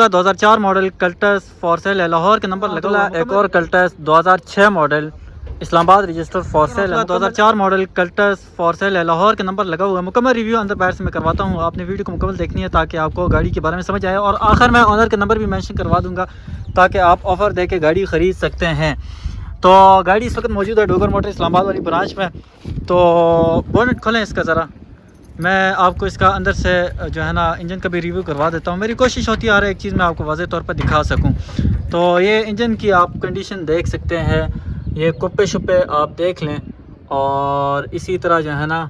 2004 model Cultus for sale है, लाहौर के number लगा हुआ है। एक और Cultus 2006 model Islamabad register for sale है। 2004 मॉडल कल्टस फॉर सेल है, लाहौर के नंबर लगा हुआ है। मुकम्मल रिव्यू अंदर बाहर से मैं करवाता हूँ, आपने वीडियो को मुकम्मल देखनी है ताकि आपको गाड़ी के बारे में समझ आए। और आखिर में ऑनर के नंबर भी मेंशन करवा दूँगा ताकि आप ऑफ़र दे के गाड़ी ख़रीद सकते हैं। तो गाड़ी इस वक्त मौजूद है डोगर मोटर इस्लामाबाद वाली ब्रांच में। तो बोनेट खोलें इसका ज़रा, मैं आपको इसका अंदर से जो है ना इंजन का भी रिव्यू करवा देता हूँ। मेरी कोशिश होती है हर एक चीज़ मैं आपको वाज़ेह तौर पर दिखा सकूँ। तो ये इंजन की आप कंडीशन देख सकते हैं, ये कुप्पे शुप्पे आप देख लें। और इसी तरह जो है ना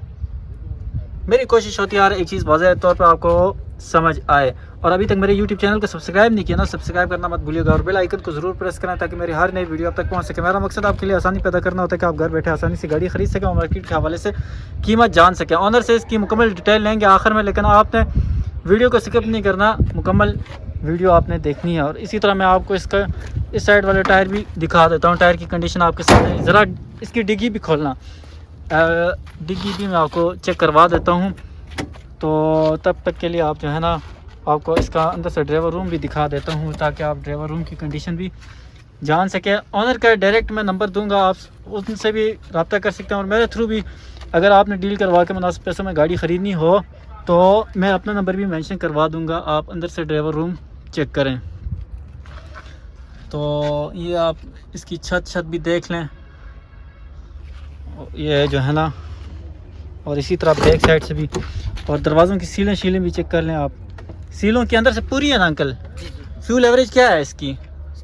मेरी कोशिश होती है हर एक चीज़ वाज़ेह तौर पर आपको समझ आए। और अभी तक मेरे YouTube चैनल को सब्सक्राइब नहीं किया ना, सब्सक्राइब करना मत भूलिएगा और बेल आइकन को ज़रूर प्रेस करें ताकि मेरी हर नई वीडियो आप तक पहुंच सके। मेरा मकसद आपके लिए आसानी पैदा करना होता है कि आप घर बैठे आसानी से गाड़ी खरीद सकें और मार्केट के हवाले से कीमत जान सकें। ऑनर से इसकी मुकम्मल डिटेल लेंगे आखिर में, लेकिन आपने वीडियो को स्किप नहीं करना, मुकम्मल वीडियो आपने देखनी है। और इसी तरह मैं आपको इसका इस साइड वाले टायर भी दिखा देता हूँ। टायर की कंडीशन आपके सामने, ज़रा इसकी डिग्गी भी खोलना, डिग्गी भी मैं आपको चेक करवा देता हूँ। तो तब तक के लिए आप जो है ना आपको इसका अंदर से ड्राइवर रूम भी दिखा देता हूँ ताकि आप ड्राइवर रूम की कंडीशन भी जान सकें। ऑनर का डायरेक्ट मैं नंबर दूंगा, आप उनसे भी रब्ता कर सकते हैं। और मेरे थ्रू भी अगर आपने डील करवा के मुनासिब पैसों में गाड़ी ख़रीदनी हो तो मैं अपना नंबर भी मेंशन करवा दूंगा, आप अंदर से ड्राइवर रूम चेक करें। तो ये आप इसकी छत भी देख लें, ये जो है ना, और इसी तरह बैक साइड से भी। और दरवाज़ों की सीलें भी चेक कर लें आप, सीलों के अंदर से पूरी है ना अंकल। फ्यूल एवरेज क्या है इसकी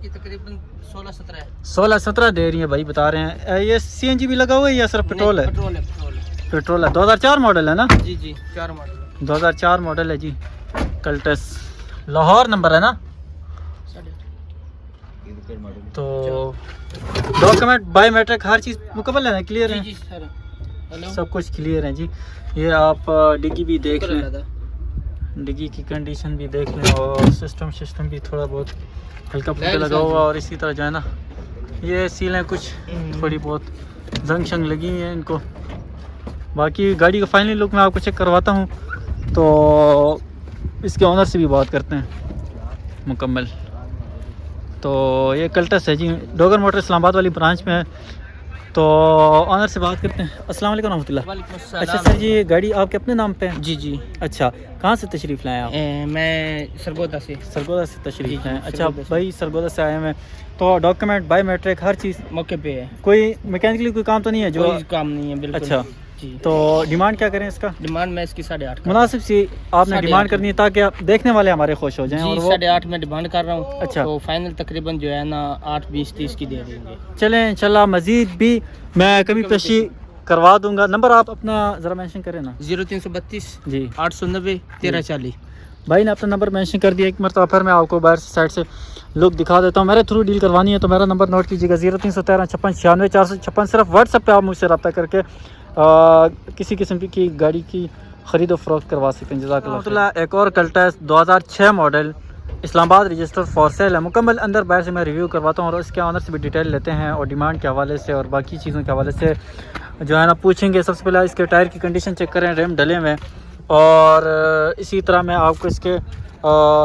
तकरीबन 16-17 है। 16-17 दे रही है भाई, बता रहे हैं। ये CNG भी लगा हुआ है या सिर्फ पेट्रोल है? पेट्रोल है। 2004 मॉडल है ना? जी 4 मॉडल 2004 मॉडल है जी। कल्टस लाहौर नंबर है ना? तो डॉक्यूमेंट बायोमेट्रिक हर चीज़ मुकम्मल है ना, क्लियर है? जी सर, सब कुछ क्लियर है जी। ये आप डिग्गी भी देख लें, डिग्गी की कंडीशन भी देख लें। और सिस्टम भी थोड़ा बहुत हल्का फुल्का लगा हुआ। और इसी तरह जो है ना ये सीलें कुछ थोड़ी बहुत जंग शंग लगी हैं इनको। बाकी गाड़ी का फाइनली लुक मैं आपको चेक करवाता हूँ, तो इसके ऑनर से भी बात करते हैं मुकम्मल। तो ये कल्टस है जी, डोगर मोटर इस्लामाबाद वाली ब्रांच में है। तो ऑनर से बात करते हैं। अस्सलाम वालेकुम रहमतुल्लाह। अच्छा सर जी, गाड़ी आपके अपने नाम पे है? जी। अच्छा, कहाँ से तशरीफ़ लाए आप? मैं सरगोदा से तशरीफ़ लाए। अच्छा भाई, सरगोदा से आए हैं। तो डॉक्यूमेंट बायोमेट्रिक हर चीज़ मौके पे है, कोई मैकेनिकली कोई काम तो नहीं है? जो कोई काम नहीं है बिल्कुल। अच्छा जी। तो डिमांड क्या करें इसका? डिमांड मैं इसकी 8.5 मुनासिब सी आपने डिमांड करनी है ताकि आप देखने वाले हमारे खुश हो जाएं। जी, और वो 8.5 में डिमांड कर रहा हूँ। अच्छा, तो फाइनल तकरीबन जो है ना 8-20-30 की दे देंगे। चलें इंशाल्लाह, मज़ीद भी मैं कमी पेशी करवा दूंगा। नंबर आप अपना ज़रा मेंशन करें ना। 0332 जी 890 1340। भाई ने अपना नंबर मेंशन कर दिया एक मरतबा, फिर मैं आपको बाहर से साइड से लुक दिखा देता हूँ। मेरे थ्रू डील करवानी है तो मेरा नंबर नोट कीजिएगा 0313 56 96 456। सिर्फ व्हाट्सएप पे आप मुझसे रब्ता करके किसी किस्म की गाड़ी की ख़रीदो फरोख्त करवा सकते हैं। जज़ाकल्लाह। एक और Cultus 2006 model Islamabad register for sale है। मुकम्मल अंदर बाहर से मैं रिव्यू करवाता हूँ और इसके ऑनर से भी डिटेल लेते हैं और डिमांड के हवाले से और बाकी चीज़ों के हवाले से जो है ना पूछेंगे। सबसे पहले इसके टायर की कंडीशन चेक करें, रेम डले हुए। और इसी तरह मैं आपको इसके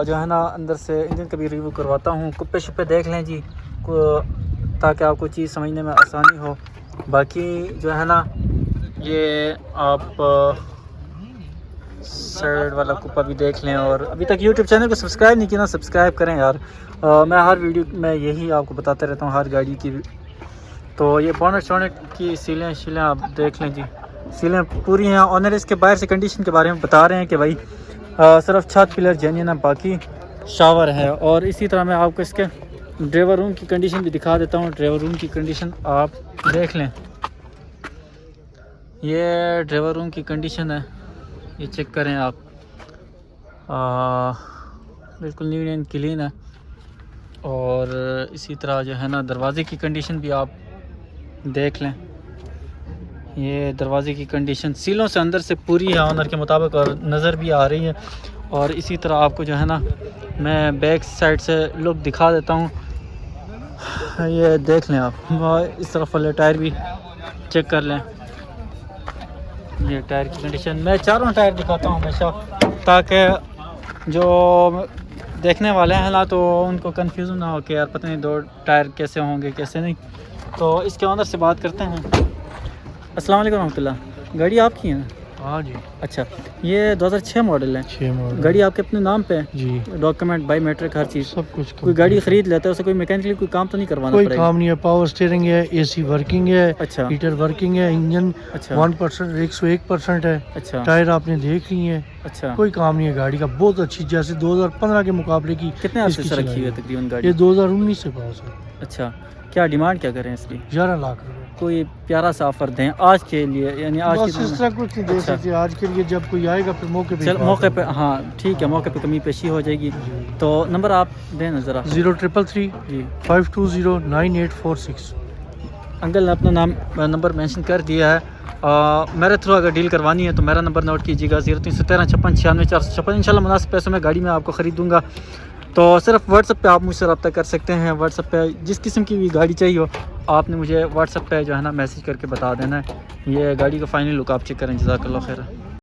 जो है ना अंदर से इंजन का भी रिव्यू करवाता हूँ। कुप्पे शुप्पे देख लें जी ताकि आपको चीज़ समझने में आसानी हो। बाकी जो है ना ये आप साइड वाला कुप्पा भी देख लें। और अभी तक YouTube चैनल को सब्सक्राइब नहीं किया ना, सब्सक्राइब करें यार। मैं हर वीडियो में यही आपको बताते रहता हूँ हर गाड़ी की। तो ये बोनेट की सीलें आप देख लें जी, सीलें पूरी हैं। ऑनर इसके बाहर से कंडीशन के बारे में बता रहे हैं कि भाई सिर्फ छत पिलर जेन्युइन है, बाकी शावर है। और इसी तरह मैं आपको इसके ड्राइवर रूम की कंडीशन भी दिखा देता हूँ। ड्राइवर रूम की कंडीशन आप देख लें, ये ड्राइवर रूम की कंडीशन है, ये चेक करें आप। बिल्कुल नीट एंड क्लीन है। और इसी तरह जो है ना दरवाज़े की कंडीशन भी आप देख लें, ये दरवाज़े की कंडीशन सीलों से अंदर से पूरी है ऑनर के मुताबिक और नज़र भी आ रही है। और इसी तरह आपको जो है ना मैं बैक साइड से लुक दिखा देता हूँ, ये देख लें आप। इस तरफ वाले टायर भी चेक कर लें, ये टायर की कंडीशन। मैं चारों टायर दिखाता हूँ हमेशा ताकि जो دیکھنے والے ہیں نا تو ان کو کنفیوژن نہ ہو کہ یار پتہ نہیں 2 ٹائر کیسے ہوں گے کیسے نہیں. تو اس کے اندر سے بات کرتے ہیں. السلام علیکم ورحمۃ اللہ. گاڑی آپ کی ہے؟ ہاں جی. اچھا یہ 2006 ماڈل ہے. 6 ماڈل. گاڑی آپ کے اپنے نام پہ ہے؟ جی. ڈاکیومنٹ بائی میٹرک ہر چیز سب کچھ. کوئی گاڑی خرید لیتا ہے اسے کوئی میکینکلی کوئی کام تو نہیں کروانا کوئی پڑے گا؟ کام نہیں ہے. پاور اسٹیئرنگ ہے, اے سی ورکنگ ہے, اچھا ہیٹر ورکنگ ہے, انجن اچھا 1% 101% ہے. اچھا ٹائر آپ نے دیکھ لی ہیں. اچھا. کوئی کام نہیں ہے گاڑی کا. بہت اچھی, جیسے 2015 کے مقابلے کی. کتنے اس عرصے کی سے رکھی چلائی ہوئی ہے. ہے تقریباً گاڑی؟ یہ 2019 سے پاس ہے. اچھا. کیا ڈیمانڈ کیا کریں اس کی؟ 11 لاکھ روپے. کوئی پیارا سا آفر دیں آج کے لیے, یعنی آج بس کے اس طرح کچھ نہیں دے اچھا. سکتے آج کے لیے. جب کوئی آئے گا پھر موقع پہ. چل موقع پہ, ہاں ٹھیک ہے, موقع پہ کمی پیشی ہو جائے گی. تو نمبر آپ دیں نا ذرا. 0333 جی 520 9846. انکل نے اپنا نمبر مینشن کر دیا ہے. میرے تھرو اگر ڈیل کروانی ہے تو میرا نمبر نوٹ کیجیے گا 0313 56 96 456. انشاءاللہ مناسب پیسوں میں گاڑی میں آپ کو خرید دوں گا. تو صرف واٹس ایپ پہ آپ مجھ سے رابطہ کر سکتے ہیں. واٹس ایپ پہ جس قسم کی بھی گاڑی چاہیے ہو آپ نے مجھے واٹس ایپ پہ جو ہے نا میسج کر کے بتا دینا ہے. یہ گاڑی کا فائنل لک آپ چیک کریں. جزاک اللہ خیر.